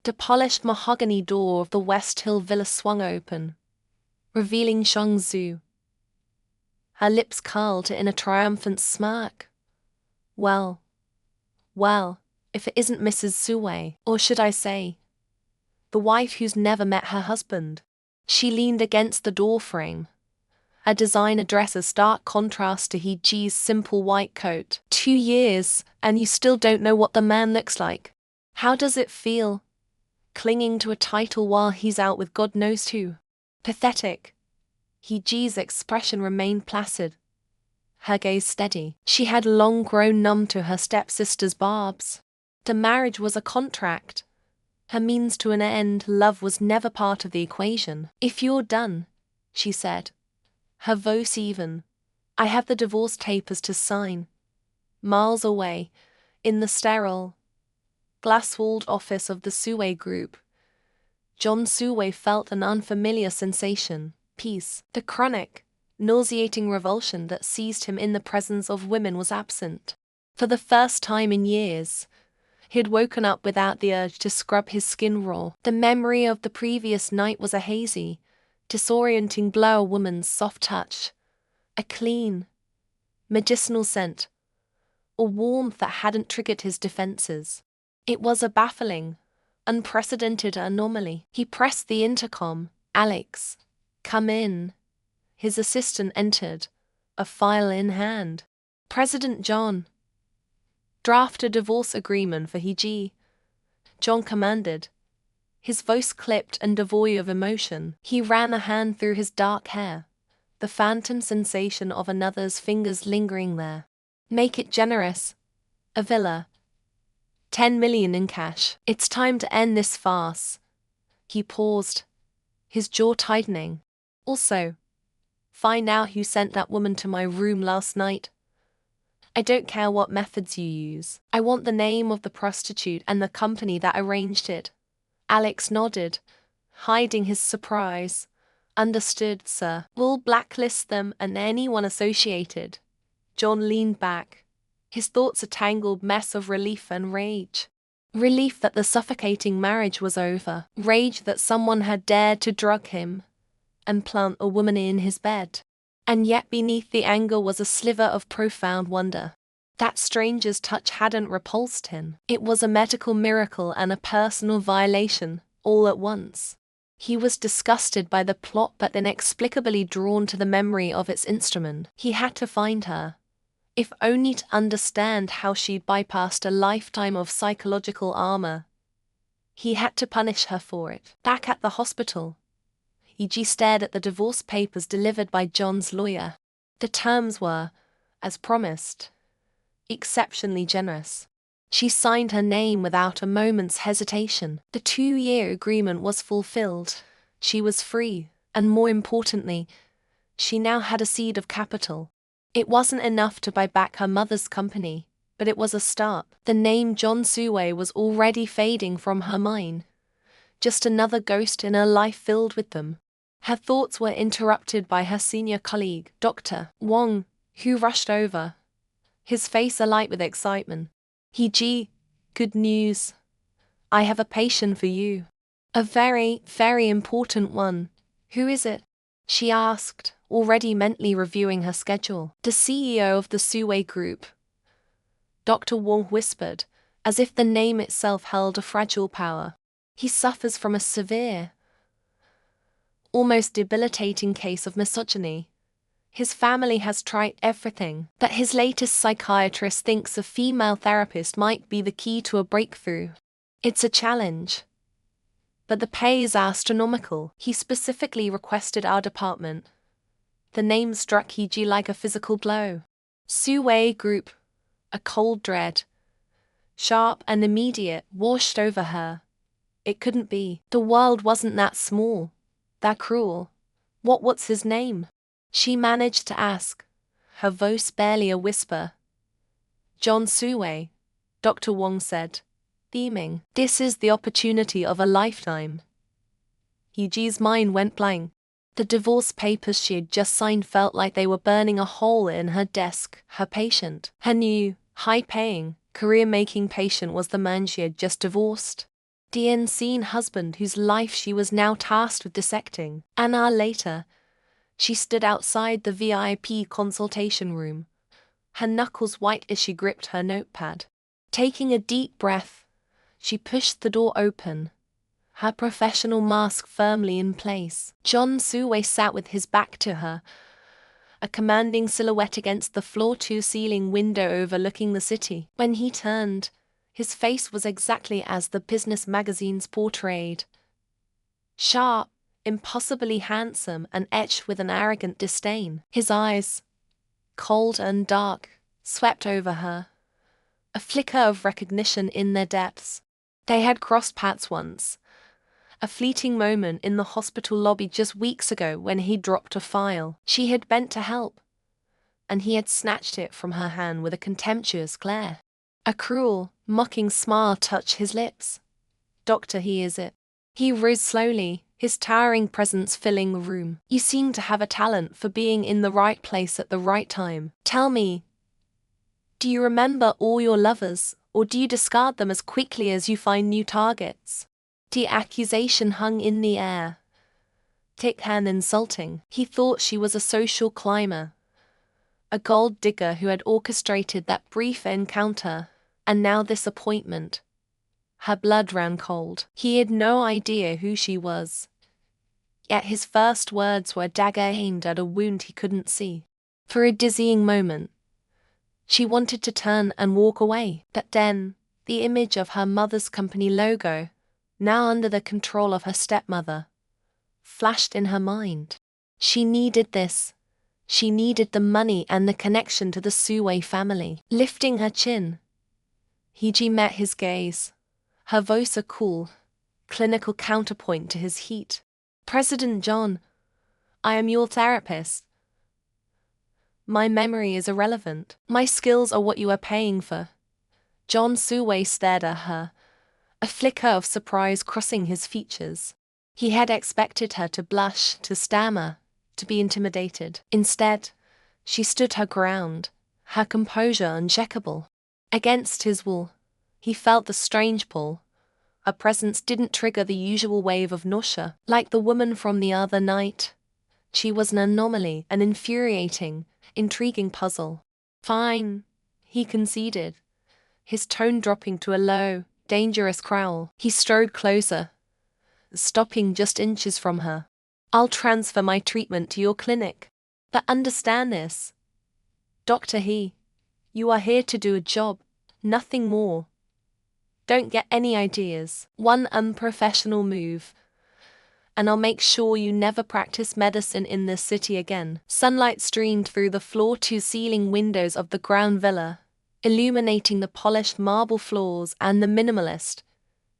The polished mahogany door of the West Hill villa swung open, revealing Zhu. Her lips curled in a triumphant smirk. Well, if it isn't Mrs. Suwei, or should I say, the wife who's never met her husband. She leaned against the doorframe, a designer dress a stark contrast to Heeji's simple white coat. 2 years, and you still don't know what the man looks like. How does it feel, clinging to a title while he's out with God knows who? Pathetic. Heeji's expression remained placid, her gaze steady. She had long grown numb to her stepsister's barbs. The marriage was a contract, her means to an end. Love was never part of the equation. If you're done, she said, her voice even, I have the divorce papers to sign. Miles away, in the sterile, glass-walled office of the Suwei Group, John Suwei felt an unfamiliar sensation, peace. The chronic, nauseating revulsion that seized him in the presence of women was absent. For the first time in years, he had woken up without the urge to scrub his skin raw. The memory of the previous night was a hazy, disorienting blur, a woman's soft touch, a clean, medicinal scent, a warmth that hadn't triggered his defenses. It was a baffling, unprecedented anomaly. He pressed the intercom. Alex, come in. His assistant entered, a file in hand. President John, draft a divorce agreement for Heeji, John commanded, his voice clipped and devoid of emotion. He ran a hand through his dark hair, the phantom sensation of another's fingers lingering there. Make it generous. A villa. 10 million in cash. It's time to end this farce. He paused, his jaw tightening. Also, find out who sent that woman to my room last night. I don't care what methods you use. I want the name of the prostitute and the company that arranged it. Alex nodded, hiding his surprise. Understood, sir. We'll blacklist them and anyone associated. John leaned back, his thoughts a tangled mess of relief and rage. Relief that the suffocating marriage was over. Rage that someone had dared to drug him and plant a woman in his bed. And yet beneath the anger was a sliver of profound wonder. That stranger's touch hadn't repulsed him. It was a medical miracle and a personal violation, all at once. He was disgusted by the plot but inexplicably drawn to the memory of its instrument. He had to find her, if only to understand how she'd bypassed a lifetime of psychological armor. He had to punish her for it. Back at the hospital, Heeji stared at the divorce papers delivered by John's lawyer. The terms were, as promised, exceptionally generous. She signed her name without a moment's hesitation. The 2-year agreement was fulfilled. She was free, and more importantly, she now had a seed of capital. It wasn't enough to buy back her mother's company, but it was a start. The name John Suwei was already fading from her mind, just another ghost in a life filled with them. Her thoughts were interrupted by her senior colleague, Dr. Wong, who rushed over, his face alight with excitement. Heeji, good news. I have a patient for you. A very, very important one. Who is it? She asked, already mentally reviewing her schedule. The CEO of the Suwei Group. Dr. Wong whispered, as if the name itself held a fragile power. He suffers from a severe, almost debilitating case of misogyny. His family has tried everything, but his latest psychiatrist thinks a female therapist might be the key to a breakthrough. It's a challenge, but the pay is astronomical. He specifically requested our department. The name struck Heeji like a physical blow. Suwei Group. A cold dread, sharp and immediate, washed over her. It couldn't be. The world wasn't that small, that cruel. What's his name? She managed to ask, her voice barely a whisper. John Suwei, Dr. Wong said, beaming. This is the opportunity of a lifetime. Heeji's mind went blank. The divorce papers she had just signed felt like they were burning a hole in her desk. Her patient, her new, high-paying, career-making patient was the man she had just divorced. The unseen husband whose life she was now tasked with dissecting. An hour later, she stood outside the VIP consultation room, her knuckles white as she gripped her notepad. Taking a deep breath, she pushed the door open, her professional mask firmly in place. John Suway sat with his back to her, a commanding silhouette against the floor-to-ceiling window overlooking the city. When he turned, his face was exactly as the business magazines portrayed. Sharp, impossibly handsome, and etched with an arrogant disdain. His eyes, cold and dark, swept over her, a flicker of recognition in their depths. They had crossed paths once, a fleeting moment in the hospital lobby just weeks ago when he dropped a file. She had bent to help, and he had snatched it from her hand with a contemptuous glare. A cruel, mocking smile touched his lips. "Doctor, he is it." He rose slowly, his towering presence filling the room. "You seem to have a talent for being in the right place at the right time. Tell me, do you remember all your lovers, or do you discard them as quickly as you find new targets?" The accusation hung in the air, thick and insulting. He thought she was a social climber, a gold digger who had orchestrated that brief encounter, and now this appointment. Her blood ran cold. He had no idea who she was, yet his first words were a dagger aimed at a wound he couldn't see. For a dizzying moment, she wanted to turn and walk away, but then, the image of her mother's company logo, now under the control of her stepmother, flashed in her mind. She needed this. She needed the money and the connection to the Suway family. Lifting her chin, Hiji met his gaze, her voice a cool, clinical counterpoint to his heat. "President John, I am your therapist. My memory is irrelevant. My skills are what you are paying for." John Suway stared at her, a flicker of surprise crossing his features. He had expected her to blush, to stammer, to be intimidated. Instead, she stood her ground, her composure uncheckable. Against his will, he felt the strange pull. Her presence didn't trigger the usual wave of nausea. Like the woman from the other night, she was an anomaly, an infuriating, intriguing puzzle. "Fine," he conceded, his tone dropping to a low, dangerous growl. He strode closer, stopping just inches from her. "I'll transfer my treatment to your clinic. But understand this, Dr. He, you are here to do a job, nothing more. Don't get any ideas. One unprofessional move, and I'll make sure you never practice medicine in this city again." Sunlight streamed through the floor-to-ceiling windows of the ground villa, illuminating the polished marble floors and the minimalist,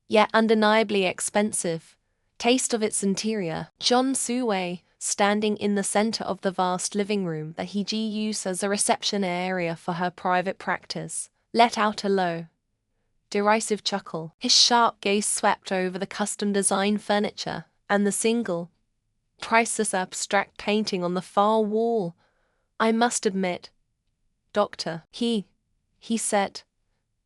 yet undeniably expensive, taste of its interior. John Suway, standing in the center of the vast living room that he used as a reception area for her private practice, let out a low, derisive chuckle. His sharp gaze swept over the custom-designed furniture and the single, priceless abstract painting on the far wall. "I must admit, Doctor," he said,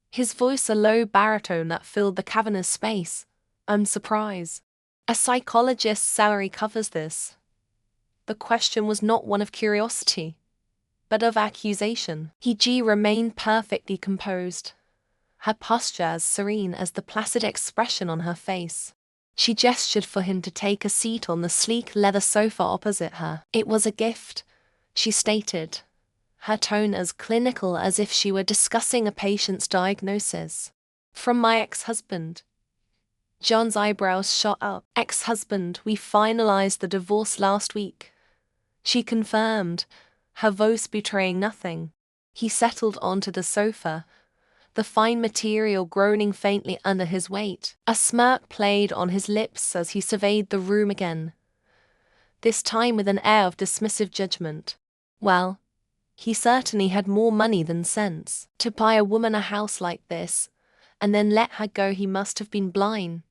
his voice a low baritone that filled the cavernous space, "I'm surprised. A psychologist's salary covers this." The question was not one of curiosity, but of accusation. Hiji remained perfectly composed, her posture as serene as the placid expression on her face. She gestured for him to take a seat on the sleek leather sofa opposite her. "It was a gift," she stated, her tone as clinical as if she were discussing a patient's diagnosis. "From my ex-husband." John's eyebrows shot up. "Ex-husband, we finalized the divorce last week," she confirmed, her voice betraying nothing. He settled onto the sofa, the fine material groaning faintly under his weight. A smirk played on his lips as he surveyed the room again, this time with an air of dismissive judgment. Well, he certainly had more money than sense. To buy a woman a house like this, and then let her go, he must have been blind.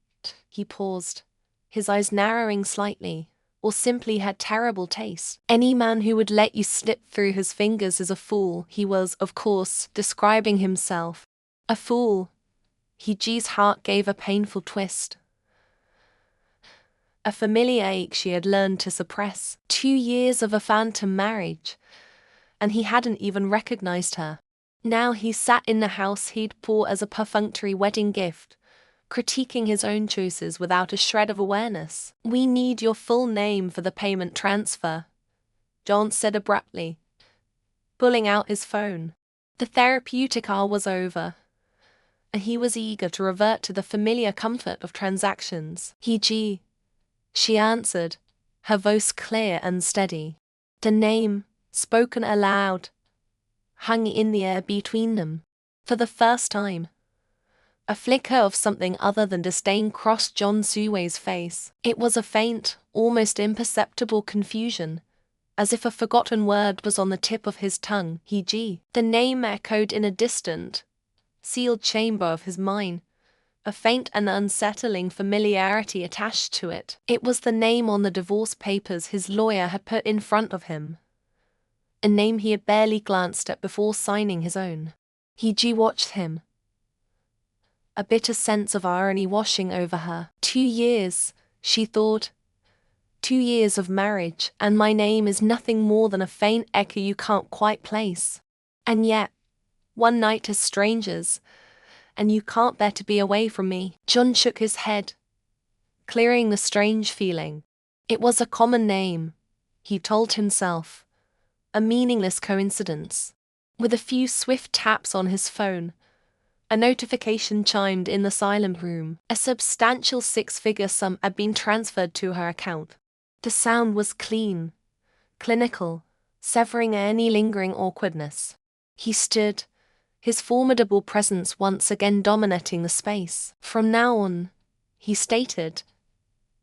He paused, his eyes narrowing slightly, or simply had terrible taste. "Any man who would let you slip through his fingers is a fool." He was, of course, describing himself. "A fool," Heeji's heart gave a painful twist. A familiar ache she had learned to suppress. 2 years of a phantom marriage, and he hadn't even recognized her. Now he sat in the house he'd bought as a perfunctory wedding gift, critiquing his own choices without a shred of awareness. "We need your full name for the payment transfer," John said abruptly, pulling out his phone. The therapeutic hour was over, and he was eager to revert to the familiar comfort of transactions. "Heeji," she answered, her voice clear and steady. The name, spoken aloud, hung in the air between them. For the first time, a flicker of something other than disdain crossed John Suway's face. It was a faint, almost imperceptible confusion, as if a forgotten word was on the tip of his tongue. Heeji. The name echoed in a distant, sealed chamber of his mind, a faint and unsettling familiarity attached to it. It was the name on the divorce papers his lawyer had put in front of him, a name he had barely glanced at before signing his own. Heeji watched him, a bitter sense of irony washing over her. 2 years, she thought. 2 years of marriage, and my name is nothing more than a faint echo you can't quite place. And yet, one night as strangers, and you can't bear to be away from me. John shook his head, clearing the strange feeling. It was a common name, he told himself, a meaningless coincidence. With a few swift taps on his phone, a notification chimed in the silent room. A substantial 6-figure sum had been transferred to her account. The sound was clean, clinical, severing any lingering awkwardness. He stood, his formidable presence once again dominating the space. "From now on," he stated,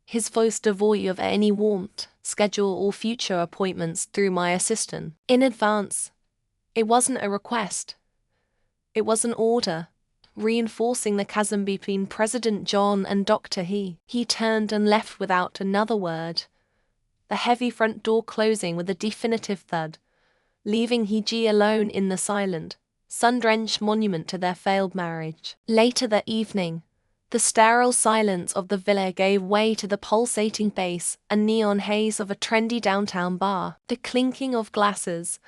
his voice devoid of any warmth, "schedule all future appointments through my assistant. In advance." It wasn't a request. It was an order, reinforcing the chasm between President John and Dr. He. He turned and left without another word, the heavy front door closing with a definitive thud, leaving Heeji alone in the silent, sun-drenched monument to their failed marriage. Later that evening, the sterile silence of the villa gave way to the pulsating bass and neon haze of a trendy downtown bar. The clinking of glasses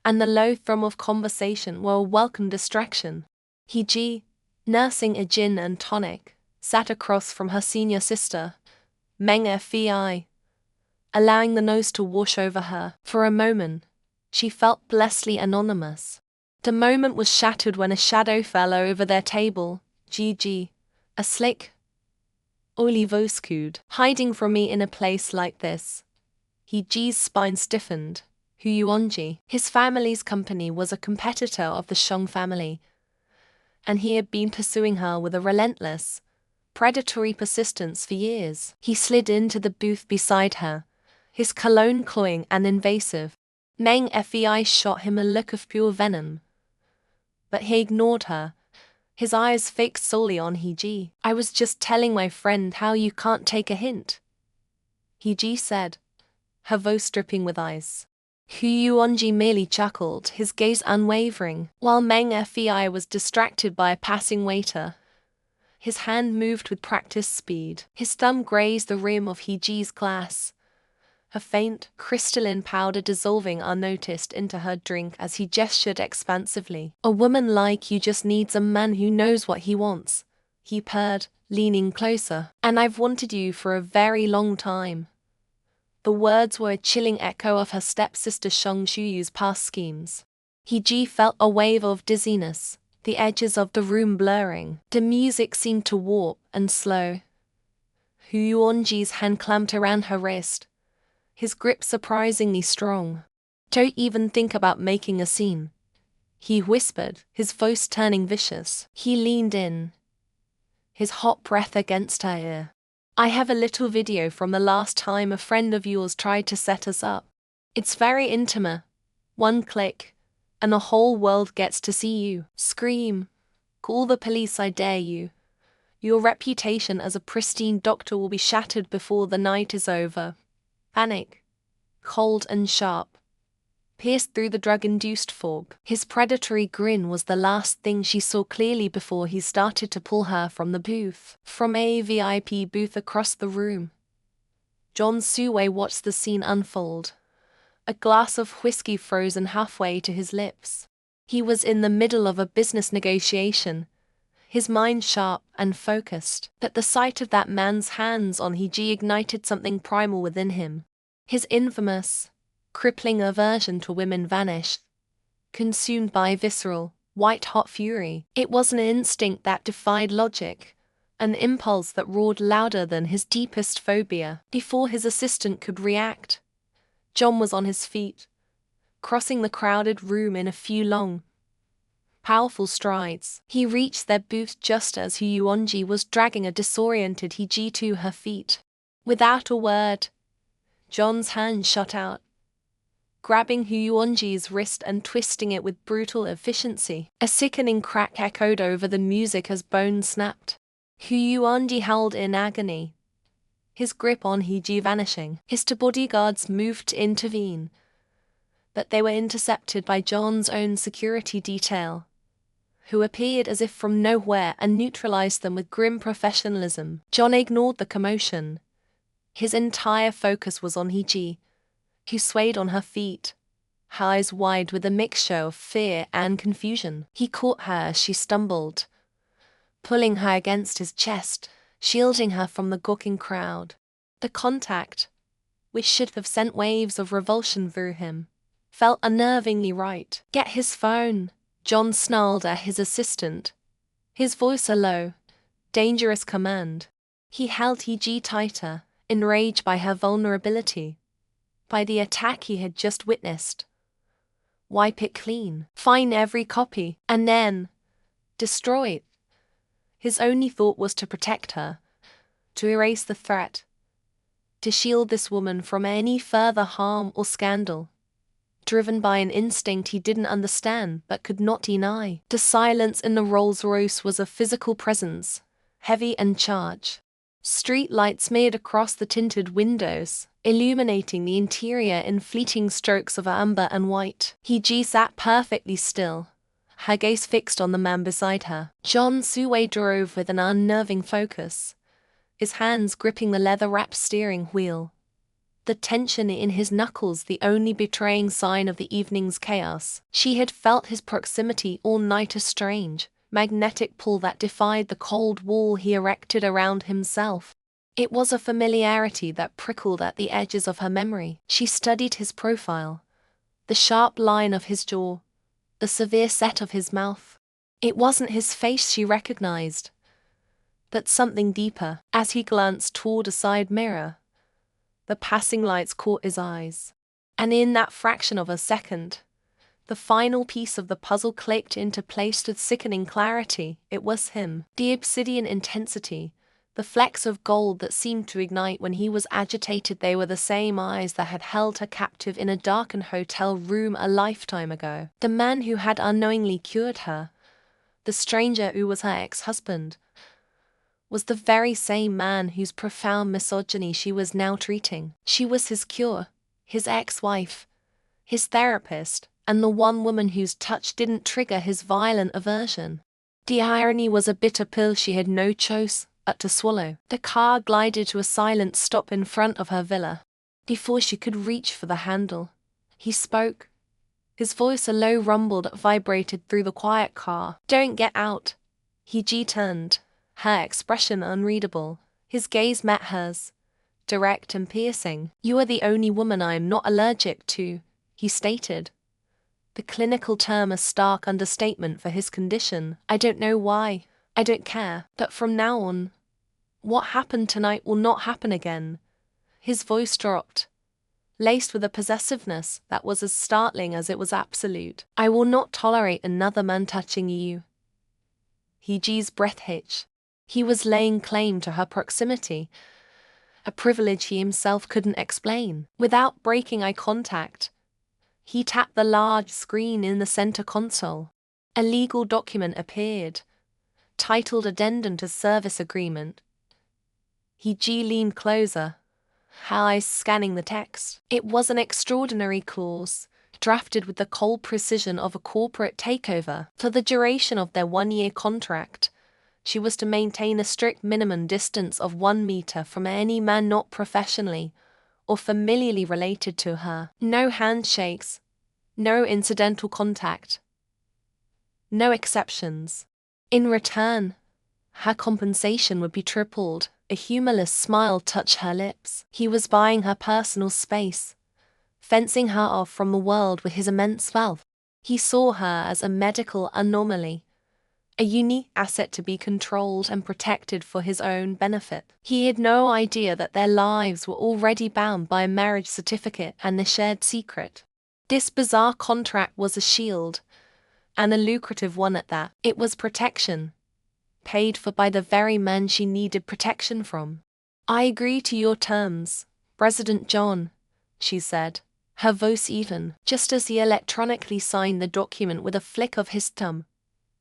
and the low thrum of conversation were a welcome distraction. Heeji, nursing a gin and tonic, sat across from her senior sister, Meng Fei, allowing the nose to wash over her. For a moment, she felt blessedly anonymous. The moment was shattered when a shadow fell over their table. "Gigi, a slick, oily voice cooed. Hiding from me in a place like this." Heeji's spine stiffened. Huyuonji. His family's company was a competitor of the Shong family, and he had been pursuing her with a relentless, predatory persistence for years. He slid into the booth beside her, his cologne cloying and invasive. Meng Fei shot him a look of pure venom, but he ignored her, his eyes fixed solely on Heeji. "I was just telling my friend how you can't take a hint," Heeji said, her voice dripping with ice. Huyuonji merely chuckled, his gaze unwavering, while Meng Fei was distracted by a passing waiter. His hand moved with practiced speed. His thumb grazed the rim of Heeji's glass, a faint, crystalline powder dissolving unnoticed into her drink as he gestured expansively. "A woman like you just needs a man who knows what he wants," he purred, leaning closer. "And I've wanted you for a very long time." The words were a chilling echo of her stepsister Shang Shuyu's past schemes. Heeji felt a wave of dizziness, the edges of the room blurring. The music seemed to warp and slow. Huyuonji's hand clamped around her wrist, his grip surprisingly strong. "Don't even think about making a scene," he whispered, his voice turning vicious. He leaned in, his hot breath against her ear. "I have a little video from the last time a friend of yours tried to set us up. It's very intimate. One click, and the whole world gets to see you. Scream. Call the police, I dare you. Your reputation as a pristine doctor will be shattered before the night is over." Panic, cold and sharp, pierced through the drug-induced fog. His predatory grin was the last thing she saw clearly before he started to pull her from the booth. From a VIP booth across the room, John Suway watched the scene unfold, a glass of whiskey frozen halfway to his lips. He was in the middle of a business negotiation, his mind sharp and focused, but the sight of that man's hands on Hiji ignited something primal within him. His infamous, crippling aversion to women vanished, consumed by visceral, white-hot fury. It was an instinct that defied logic, an impulse that roared louder than his deepest phobia. Before his assistant could react, John was on his feet, crossing the crowded room in a few long, powerful strides. He reached their booth just as Hyuonji was dragging a disoriented Hiji to her feet. Without a word, John's hand shot out, grabbing Hyuonji's wrist and twisting it with brutal efficiency. A sickening crack echoed over the music as bones snapped. Hyuonji howled in agony, his grip on Hiji vanishing. His two bodyguards moved to intervene, but they were intercepted by John's own security detail, who appeared as if from nowhere and neutralized them with grim professionalism. John ignored the commotion. His entire focus was on Hiji, who swayed on her feet, her eyes wide with a mixture of fear and confusion. He caught her as she stumbled, pulling her against his chest, shielding her from the gawking crowd. The contact, which should have sent waves of revulsion through him, felt unnervingly right. "Get his phone," John snarled at his assistant, his voice a low, dangerous command. He held Hiji tighter, enraged by her vulnerability, by the attack he had just witnessed. Wipe it clean, find every copy, and then destroy it. His only thought was to protect her, to erase the threat, to shield this woman from any further harm or scandal. Driven by an instinct he didn't understand but could not deny, the silence in the Rolls-Royce was a physical presence, heavy and charged. Street lights smeared across the tinted windows, illuminating the interior in fleeting strokes of amber and white. Hiji sat perfectly still, her gaze fixed on the man beside her. John Suway drove with an unnerving focus, his hands gripping the leather-wrapped steering wheel, the tension in his knuckles the only betraying sign of the evening's chaos. She had felt his proximity all night, a strange, magnetic pull that defied the cold wall he erected around himself. It was a familiarity that prickled at the edges of her memory. She studied his profile, the sharp line of his jaw, the severe set of his mouth. It wasn't his face she recognized, but something deeper. As he glanced toward a side mirror, the passing lights caught his eyes, and in that fraction of a second, the final piece of the puzzle clicked into place with sickening clarity. It was him. The obsidian intensity, the flecks of gold that seemed to ignite when he was agitated, they were the same eyes that had held her captive in a darkened hotel room a lifetime ago. The man who had unknowingly cured her, the stranger who was her ex-husband, was the very same man whose profound misogyny she was now treating. She was his cure, his ex-wife, his therapist, and the one woman whose touch didn't trigger his violent aversion. The irony was a bitter pill she had no choice but to swallow. The car glided to a silent stop in front of her villa. Before she could reach for the handle, he spoke, his voice a low rumble that vibrated through the quiet car. "Don't get out." Hiji turned, her expression unreadable. His gaze met hers, direct and piercing. "You are the only woman I am not allergic to," he stated, the clinical term a stark understatement for his condition. "I don't know why, I don't care, but from now on, what happened tonight will not happen again." His voice dropped, laced with a possessiveness that was as startling as it was absolute. "I will not tolerate another man touching you." Hiji's breath hitched. He was laying claim to her proximity, a privilege he himself couldn't explain. Without breaking eye contact, he tapped the large screen in the center console. A legal document appeared, titled Addendum to Service Agreement. Hiji leaned closer, her eyes scanning the text. It was an extraordinary clause, drafted with the cold precision of a corporate takeover. For the duration of their one-year contract, she was to maintain a strict minimum distance of 1 meter from any man not professionally or familiarly related to her. No handshakes, no incidental contact, no exceptions. In return, her compensation would be tripled. A humorless smile touched her lips. He was buying her personal space, fencing her off from the world with his immense wealth. He saw her as a medical anomaly, a unique asset to be controlled and protected for his own benefit. He had no idea that their lives were already bound by a marriage certificate and a shared secret. This bizarre contract was a shield, and a lucrative one at that. It was protection, paid for by the very man she needed protection from. "I agree to your terms, President John," she said, her voice even. Just as he electronically signed the document with a flick of his thumb,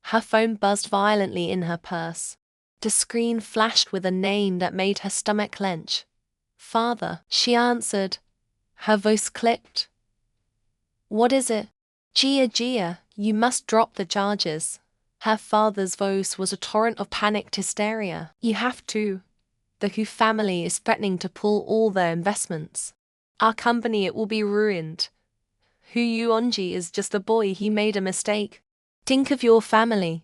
her phone buzzed violently in her purse. The screen flashed with a name that made her stomach clench. "Father," she answered. Her voice clipped. "What is it?" Gia, you must drop the charges." Her father's voice was a torrent of panicked hysteria. "You have to. The Hu family is threatening to pull all their investments. Our company, it will be ruined. Hu Yuonji is just a boy, he made a mistake. Think of your family."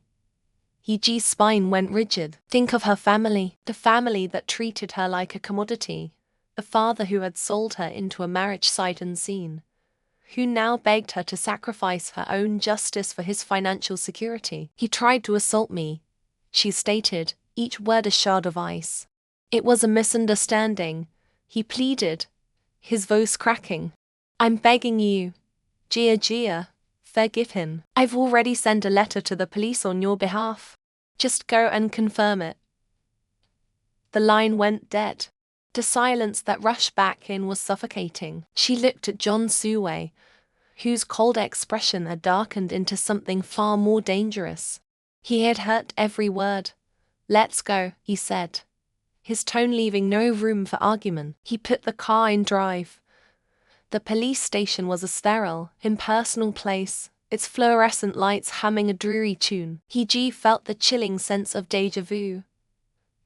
Ji's spine went rigid. Think of her family, the family that treated her like a commodity, a father who had sold her into a marriage sight unseen, who now begged her to sacrifice her own justice for his financial security. "He tried to assault me," she stated, each word a shard of ice. "It was a misunderstanding," he pleaded, his voice cracking. "I'm begging you, Gia, forgive him. I've already sent a letter to the police on your behalf. Just go and confirm it." The line went dead. The silence that rushed back in was suffocating. She looked at John Suwei, whose cold expression had darkened into something far more dangerous. He had heard every word. "Let's go," he said, his tone leaving no room for argument. He put the car in drive. The police station was a sterile, impersonal place, its fluorescent lights humming a dreary tune. Ji felt the chilling sense of déjà vu.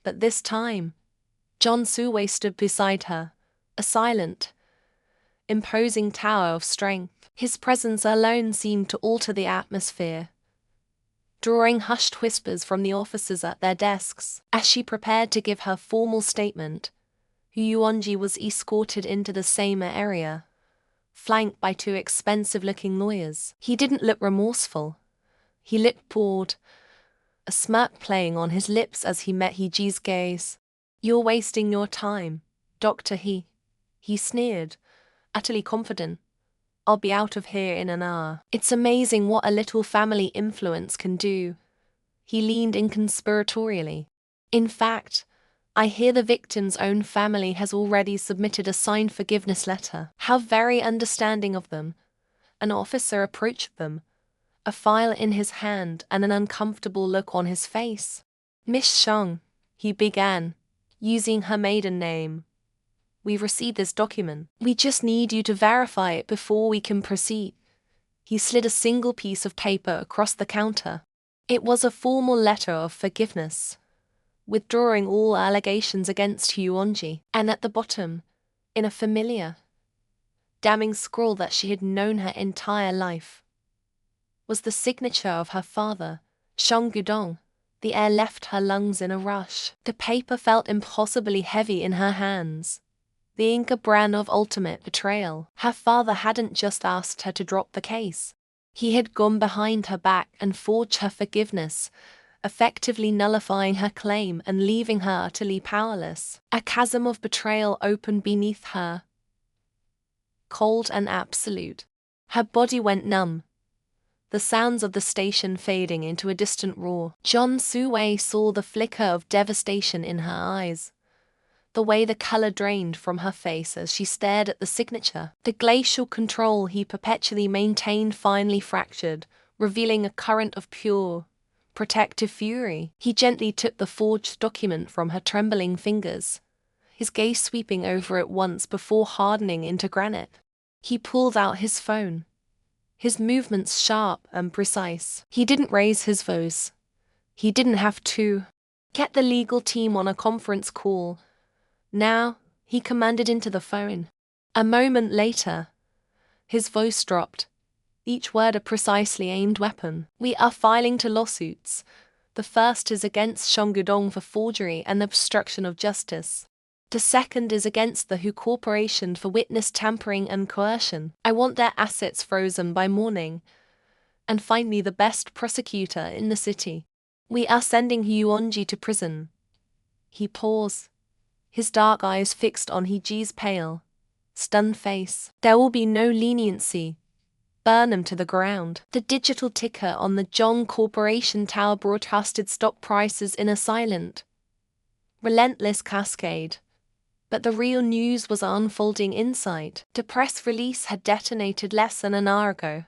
But this time, John Suwei stood beside her, a silent, imposing tower of strength. His presence alone seemed to alter the atmosphere, drawing hushed whispers from the officers at their desks. As she prepared to give her formal statement, Hu Yuonji was escorted into the same area, flanked by 2 expensive-looking lawyers. He didn't look remorseful. He looked bored, a smirk playing on his lips as he met Ji's gaze. "You're wasting your time, Dr. He," he sneered, utterly confident. "I'll be out of here in an hour." "It's amazing what a little family influence can do." He leaned in conspiratorially. "In fact, I hear the victim's own family has already submitted a signed forgiveness letter." How very understanding of them. An officer approached them, a file in his hand and an uncomfortable look on his face. "Miss Shang," he began, using her maiden name, "we received this document. We just need you to verify it before we can proceed." He slid a single piece of paper across the counter. It was a formal letter of forgiveness, withdrawing all allegations against Yuonji, and at the bottom, in a familiar, damning scrawl that she had known her entire life, was the signature of her father, Shang Gudong. The air left her lungs in a rush. The paper felt impossibly heavy in her hands, the ink a brand of ultimate betrayal. Her father hadn't just asked her to drop the case. He had gone behind her back and forged her forgiveness, effectively nullifying her claim and leaving her utterly powerless. A chasm of betrayal opened beneath her, cold and absolute. Her body went numb, the sounds of the station fading into a distant roar. John Suwei saw the flicker of devastation in her eyes, the way the color drained from her face as she stared at the signature. The glacial control he perpetually maintained finally fractured, revealing a current of pure, protective fury. He gently took the forged document from her trembling fingers, his gaze sweeping over it once before hardening into granite. He pulled out his phone, his movements sharp and precise. He didn't raise his voice. He didn't have to. Get the legal team on a conference call. Now, he commanded into the phone. A moment later, his voice dropped, each word a precisely aimed weapon. We are filing 2 lawsuits. The first is against Shongudong for forgery and obstruction of justice. The second is against the Hu Corporation for witness tampering and coercion. I want their assets frozen by morning. And find me the best prosecutor in the city. We are sending Yuonji to prison. He paused, his dark eyes fixed on Heeji's pale, stunned face. There will be no leniency. Burn him to the ground. The digital ticker on the Jong Corporation Tower broadcasted stock prices in a silent, relentless cascade. But the real news was unfolding inside. The press release had detonated less than an hour ago.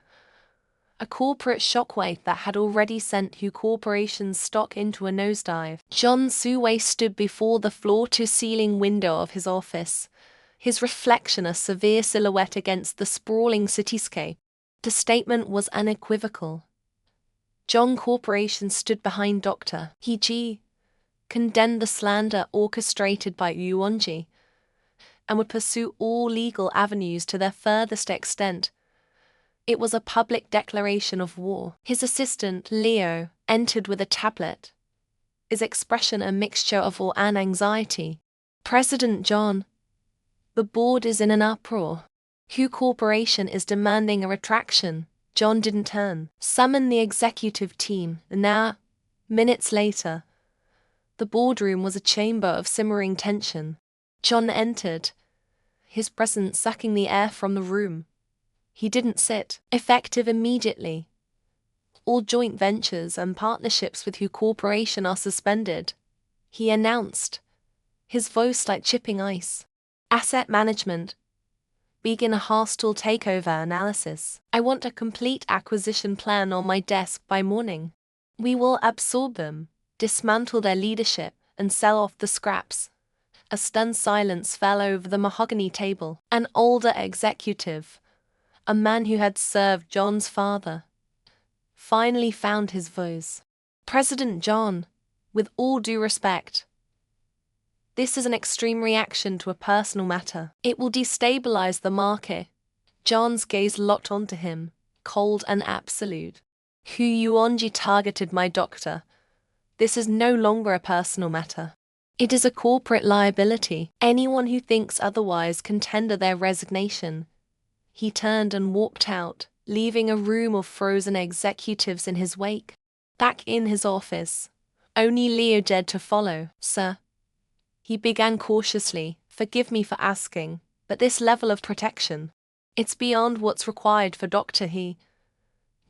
A corporate shockwave that had already sent Hu Corporation's stock into a nosedive. John Suwei stood before the floor-to-ceiling window of his office, his reflection a severe silhouette against the sprawling cityscape. The statement was unequivocal. Jong Corporation stood behind Dr. Heeji, condemned the slander orchestrated by Yuonji, and would pursue all legal avenues to their furthest extent. It was a public declaration of war. His assistant, Leo, entered with a tablet, his expression a mixture of awe and anxiety. President John, the board is in an uproar. Hu Corporation is demanding a retraction. John didn't turn. Summon the executive team. Now, minutes later, the boardroom was a chamber of simmering tension. John entered, his presence sucking the air from the room. He didn't sit. Effective immediately. All joint ventures and partnerships with Hu Corporation are suspended, he announced, his voice like chipping ice. Asset management. Begin a hostile takeover analysis. I want a complete acquisition plan on my desk by morning. We will absorb them, dismantle their leadership, and sell off the scraps. A stunned silence fell over the mahogany table. An older executive, a man who had served John's father, finally found his voice. President John, with all due respect, this is an extreme reaction to a personal matter. It will destabilize the market. John's gaze locked onto him, cold and absolute. Hu Yuonji targeted my doctor. This is no longer a personal matter. It is a corporate liability. Anyone who thinks otherwise can tender their resignation. He turned and walked out, leaving a room of frozen executives in his wake. Back in his office, only Leo dared to follow. Sir, he began cautiously, forgive me for asking, but this level of protection, it's beyond what's required for Dr. He.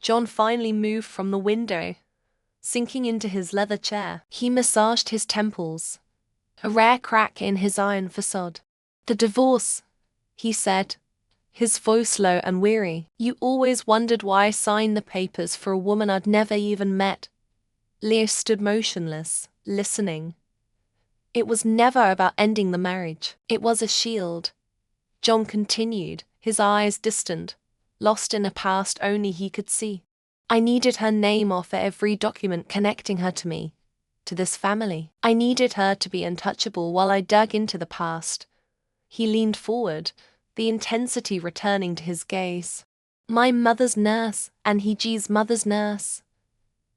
John finally moved from the window, sinking into his leather chair. He massaged his temples, a rare crack in his iron facade. The divorce, he said, his voice low and weary. You always wondered why I signed the papers for a woman I'd never even met. Leo stood motionless, listening. It was never about ending the marriage. It was a shield. John continued, his eyes distant, lost in a past only he could see. I needed her name off every document connecting her to me, to this family. I needed her to be untouchable while I dug into the past. He leaned forward, the intensity returning to his gaze. My mother's nurse and Heeji's mother's nurse.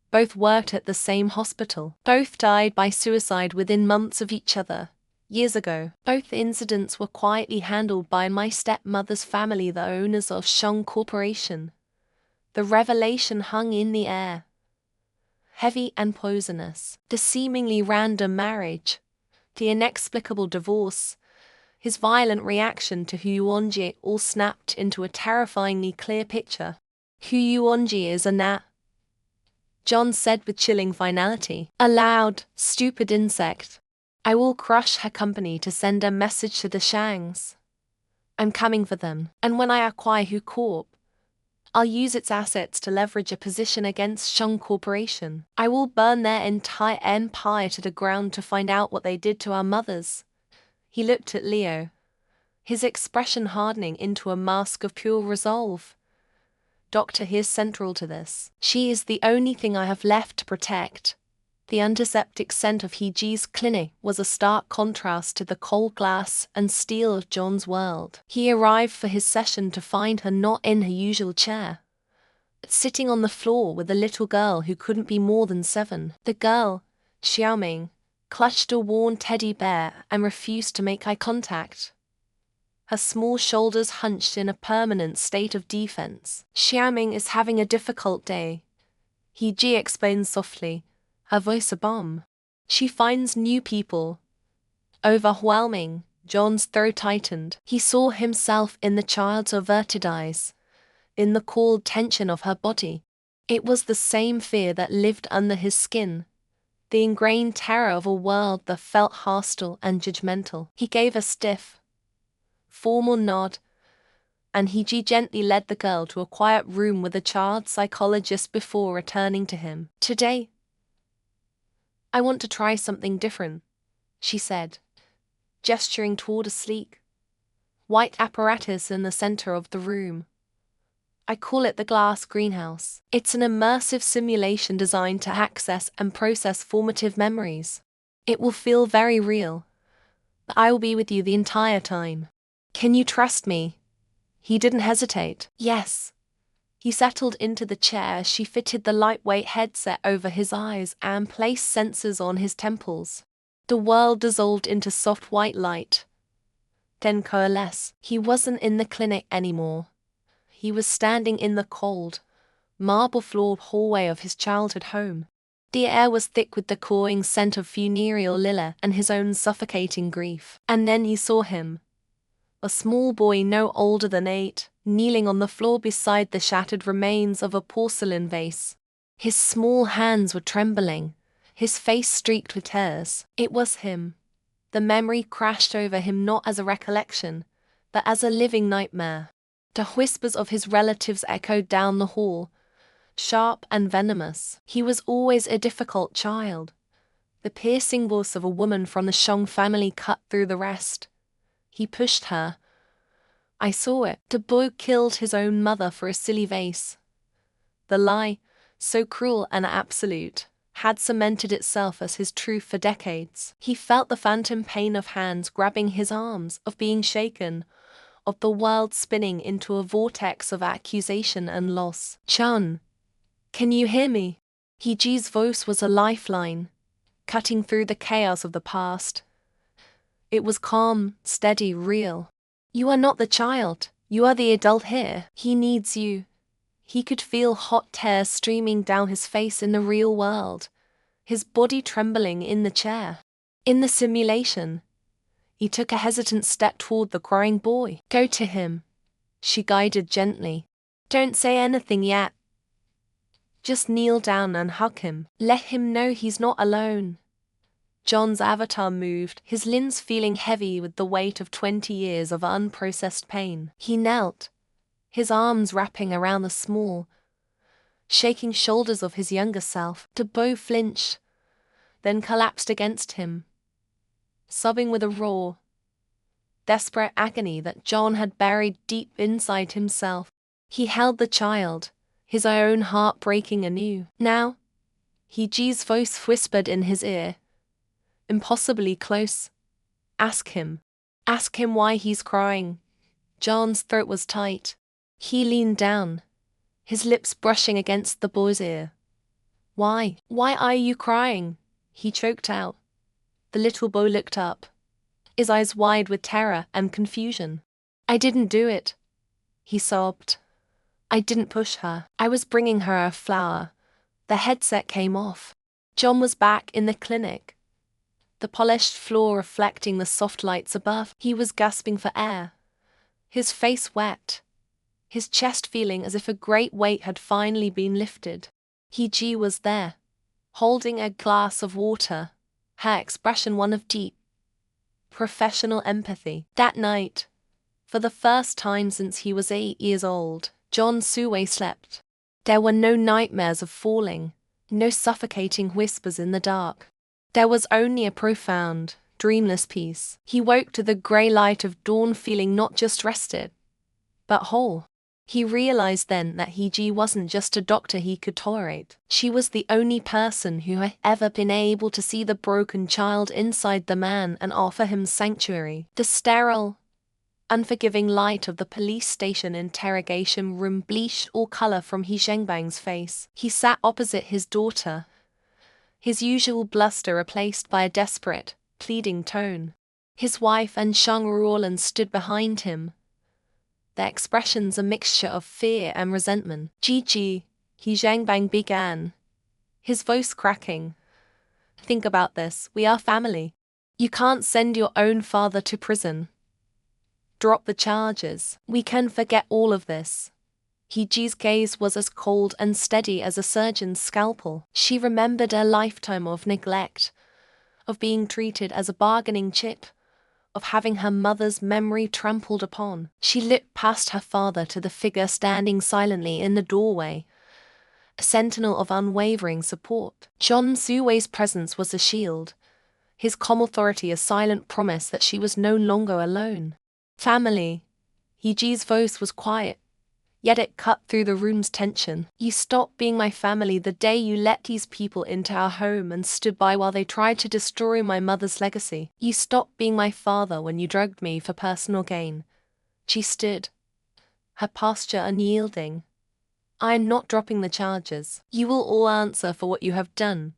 Both worked at the same hospital. Both died by suicide within months of each other. Years ago, both incidents were quietly handled by my stepmother's family, the owners of Shong Corporation. The revelation hung in the air, heavy and poisonous. The seemingly random marriage, the inexplicable divorce, his violent reaction to Hu Yuonji all snapped into a terrifyingly clear picture. Hu Yuonji is a John said with chilling finality. A loud, stupid insect. I will crush her company to send a message to the Shangs. I'm coming for them. And when I acquire Hu Corp, I'll use its assets to leverage a position against Shong Corporation. I will burn their entire empire to the ground to find out what they did to our mothers. He looked at Leo, his expression hardening into a mask of pure resolve. doctor here central to this. She is the only thing I have left to protect. The antiseptic scent of Heeji's clinic was a stark contrast to the cold glass and steel of John's world. He arrived for his session to find her not in her usual chair, sitting on the floor with a little girl who couldn't be more than 7. The girl, Xiaoming, clutched a worn teddy bear and refused to make eye contact, her small shoulders hunched in a permanent state of defense. Xiaoming is having a difficult day, Heeji explains softly, her voice a bomb. She finds new people. Overwhelming. John's throat tightened. He saw himself in the child's averted eyes, in the cold tension of her body. It was the same fear that lived under his skin, the ingrained terror of a world that felt hostile and judgmental. He gave a stiff, formal nod, and Heeji gently led the girl to a quiet room with a child psychologist before returning to him. Today, I want to try something different, she said, gesturing toward a sleek, white apparatus in the center of the room. I call it the glass greenhouse. It's an immersive simulation designed to access and process formative memories. It will feel very real, but I will be with you the entire time. Can you trust me? He didn't hesitate. Yes. He settled into the chair as she fitted the lightweight headset over his eyes and placed sensors on his temples. The world dissolved into soft white light, then coalesced. He wasn't in the clinic anymore. He was standing in the cold, marble-floored hallway of his childhood home. The air was thick with the cawing scent of funereal lilac and his own suffocating grief. And then he saw him, a small boy no older than 8, kneeling on the floor beside the shattered remains of a porcelain vase. His small hands were trembling, his face streaked with tears. It was him. The memory crashed over him not as a recollection, but as a living nightmare. The whispers of his relatives echoed down the hall, sharp and venomous. He was always a difficult child. The piercing voice of a woman from the Shong family cut through the rest. He pushed her. I saw it. The boy killed his own mother for a silly vase. The lie, so cruel and absolute, had cemented itself as his truth for decades. He felt the phantom pain of hands grabbing his arms, of being shaken, of the world spinning into a vortex of accusation and loss. Chun, can you hear me? Heeji's voice was a lifeline, cutting through the chaos of the past. It was calm, steady, real. You are not the child. You are the adult here. He needs you. He could feel hot tears streaming down his face in the real world, his body trembling in the chair. In the simulation, he took a hesitant step toward the crying boy. Go to him, she guided gently. Don't say anything yet. Just kneel down and hug him. Let him know he's not alone. John's avatar moved, his limbs feeling heavy with the weight of 20 years of unprocessed pain. He knelt, his arms wrapping around the small, shaking shoulders of his younger self. The boy flinched, then collapsed against him, sobbing with a raw, desperate agony that John had buried deep inside himself. He held the child, his own heart breaking anew. Now, Heeji's voice whispered in his ear, impossibly close. Ask him. Ask him why he's crying. John's throat was tight. He leaned down, his lips brushing against the boy's ear. Why? Why are you crying? He choked out. The little boy looked up, his eyes wide with terror and confusion. I didn't do it, he sobbed. I didn't push her. I was bringing her a flower. The headset came off. John was back in the clinic, the polished floor reflecting the soft lights above. He was gasping for air, his face wet, his chest feeling as if a great weight had finally been lifted. Heeji was there, holding a glass of water, her expression one of deep, professional empathy. That night, for the first time since he was 8 years old, John Suwei slept. There were no nightmares of falling, no suffocating whispers in the dark. There was only a profound, dreamless peace. He woke to the grey light of dawn feeling not just rested, but whole. He realized then that Hee-ji wasn't just a doctor he could tolerate. She was the only person who had ever been able to see the broken child inside the man and offer him sanctuary. The sterile, unforgiving light of the police station interrogation room bleached all color from Hee Zhengbang's face. He sat opposite his daughter, his usual bluster replaced by a desperate, pleading tone. His wife and Shang Ruolan stood behind him, their expressions a mixture of fear and resentment. Gigi, Hee Zhengbang began, his voice cracking. Think about this, we are family. You can't send your own father to prison. Drop the charges. We can forget all of this. Hee-ji's gaze was as cold and steady as a surgeon's scalpel. She remembered a lifetime of neglect, of being treated as a bargaining chip, of having her mother's memory trampled upon. She looked past her father to the figure standing silently in the doorway, a sentinel of unwavering support. John Suwei's presence was a shield, his calm authority a silent promise that she was no longer alone. Family. Hee-ji's voice was quiet, yet it cut through the room's tension. You stopped being my family the day you let these people into our home and stood by while they tried to destroy my mother's legacy. You stopped being my father when you drugged me for personal gain. She stood, her posture unyielding. I am not dropping the charges. You will all answer for what you have done.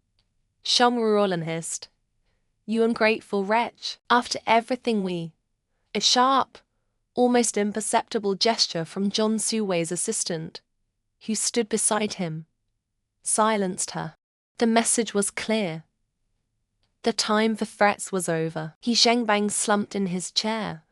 Shang Ruolan hissed. You ungrateful wretch. After everything we... A sharp, almost imperceptible gesture from John Suwei's assistant, who stood beside him, silenced her. The message was clear. The time for threats was over. Hee Zhengbang slumped in his chair,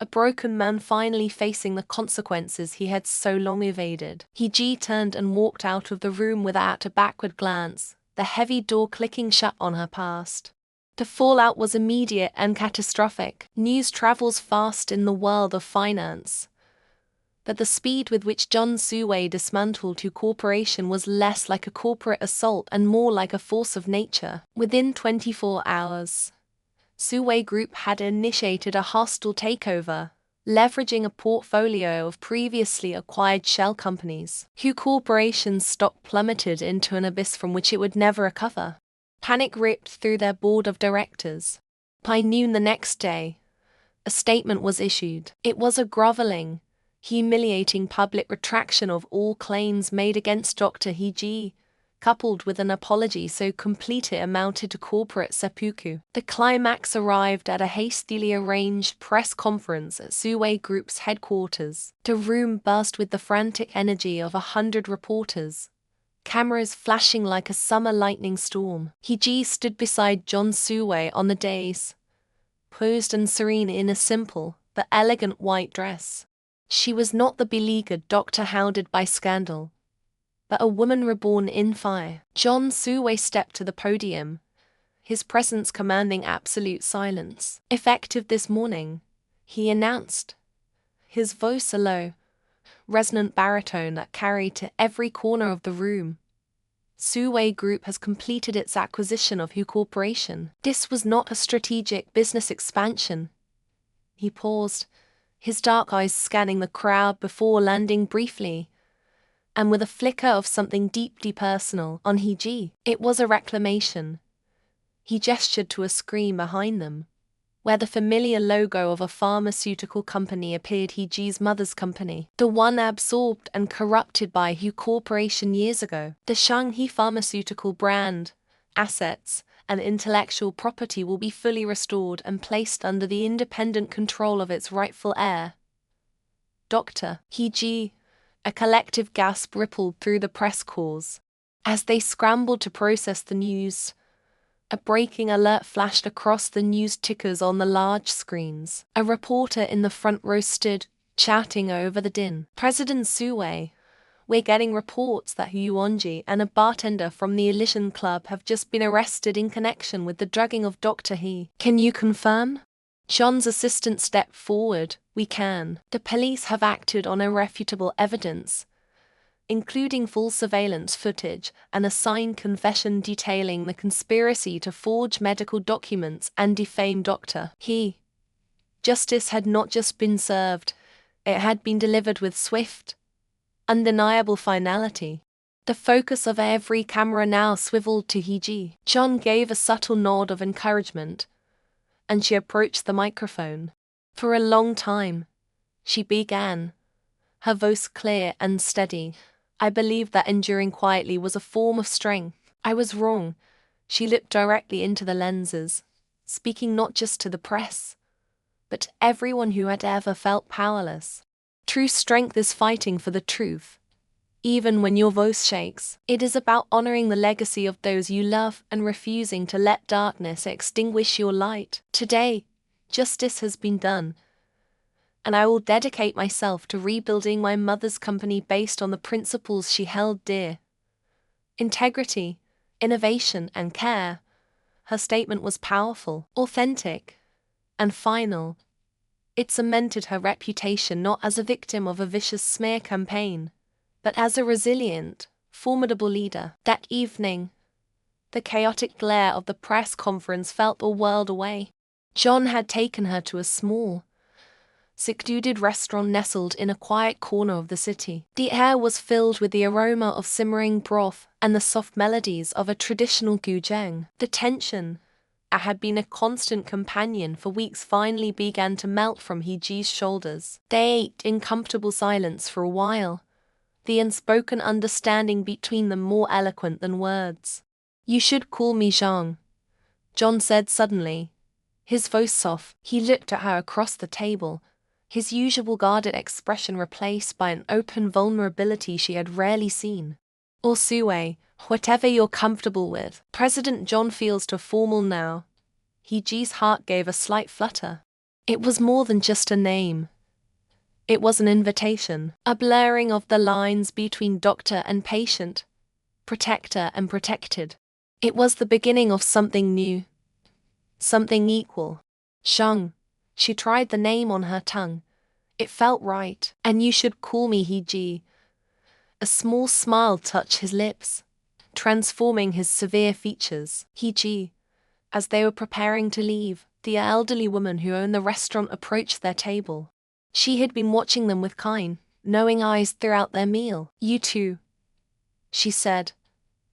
a broken man finally facing the consequences he had so long evaded. Hee-ji turned and walked out of the room without a backward glance, the heavy door clicking shut on her past. The fallout was immediate and catastrophic. News travels fast in the world of finance. But the speed with which John Suwei dismantled Hu Corporation was less like a corporate assault and more like a force of nature. Within 24 hours, Suwei Group had initiated a hostile takeover, leveraging a portfolio of previously acquired shell companies. Hu Corporation's stock plummeted into an abyss from which it would never recover. Panic ripped through their board of directors. By noon the next day, a statement was issued. It was a groveling, humiliating public retraction of all claims made against Dr. Hee-ji, coupled with an apology so complete it amounted to corporate seppuku. The climax arrived at a hastily arranged press conference at Suwei Group's headquarters. The room buzzed with the frantic energy of 100 reporters, cameras flashing like a summer lightning storm. Hee-ji stood beside John Suwei on the dais, posed and serene in a simple but elegant white dress. She was not the beleaguered doctor hounded by scandal, but a woman reborn in fire. John Suwei stepped to the podium, his presence commanding absolute silence. Effective this morning, he announced, his voice a low, resonant baritone that carried to every corner of the room. Suwei Group has completed its acquisition of Hu Corporation. This was not a strategic business expansion. He paused, his dark eyes scanning the crowd before landing briefly, and with a flicker of something deeply personal, on Hee-ji. It was a reclamation. He gestured to a screen behind them, where the familiar logo of a pharmaceutical company appeared, Hee-ji's mother's company, the one absorbed and corrupted by Hu Corporation years ago. The Shanghai pharmaceutical brand, assets, and intellectual property will be fully restored and placed under the independent control of its rightful heir, Dr. Hee-ji. A collective gasp rippled through the press corps. As they scrambled to process the news, a breaking alert flashed across the news tickers on the large screens. A reporter in the front row stood, shouting over the din. President Suwei, we're getting reports that Hu Yuanji and a bartender from the Elysian Club have just been arrested in connection with the drugging of Dr. He. Can you confirm? John's assistant stepped forward. We can. The police have acted on irrefutable evidence, including full surveillance footage and a signed confession detailing the conspiracy to forge medical documents and defame Dr. He. Justice had not just been served, It had been delivered with swift, undeniable finality. The focus of every camera now swiveled to Hee-ji. John gave a subtle nod of encouragement, and she approached the microphone. For a long time, she began, her voice clear and steady. I believed that enduring quietly was a form of strength. I was wrong. She looked directly into the lenses, speaking not just to the press, but to everyone who had ever felt powerless. True strength is fighting for the truth, even when your voice shakes. It is about honoring the legacy of those you love and refusing to let darkness extinguish your light. Today, justice has been done, and I will dedicate myself to rebuilding my mother's company based on the principles she held dear: integrity, innovation, and care. Her statement was powerful, authentic, and final. It cemented her reputation not as a victim of a vicious smear campaign, but as a resilient, formidable leader. That evening, the chaotic glare of the press conference felt a world away. John had taken her to a small, secluded restaurant nestled in a quiet corner of the city. The air was filled with the aroma of simmering broth and the soft melodies of a traditional guzheng. The tension that had been a constant companion for weeks finally began to melt from Hee-ji's shoulders. They ate in comfortable silence for a while, the unspoken understanding between them more eloquent than words. You should call me Zhang, John said suddenly, his voice soft. He looked at her across the table, his usual guarded expression replaced by an open vulnerability she had rarely seen. Or Sue, whatever you're comfortable with. President John feels too formal now. Hee-ji's heart gave a slight flutter. It was more than just a name. It was an invitation, a blurring of the lines between doctor and patient, protector and protected. It was the beginning of something new, something equal. Zhang. She tried the name on her tongue. It felt right. And you should call me Hee-ji. A small smile touched his lips, transforming his severe features. Hee-ji. As they were preparing to leave, the elderly woman who owned the restaurant approached their table. She had been watching them with kind, knowing eyes throughout their meal. You too, she said,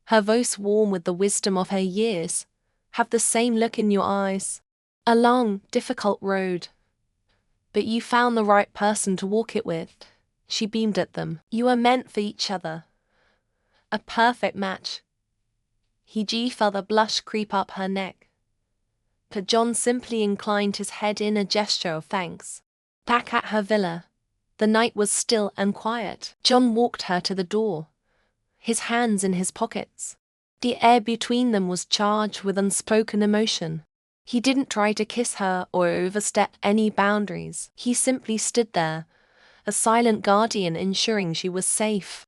her voice warm with the wisdom of her years. Have the same look in your eyes. A long, difficult road. But you found the right person to walk it with. She beamed at them. You are meant for each other. A perfect match. Hee-ji felt a blush creep up her neck, but John simply inclined his head in a gesture of thanks. Back at her villa, the night was still and quiet. John walked her to the door, his hands in his pockets. The air between them was charged with unspoken emotion. He didn't try to kiss her or overstep any boundaries. He simply stood there, a silent guardian ensuring she was safe.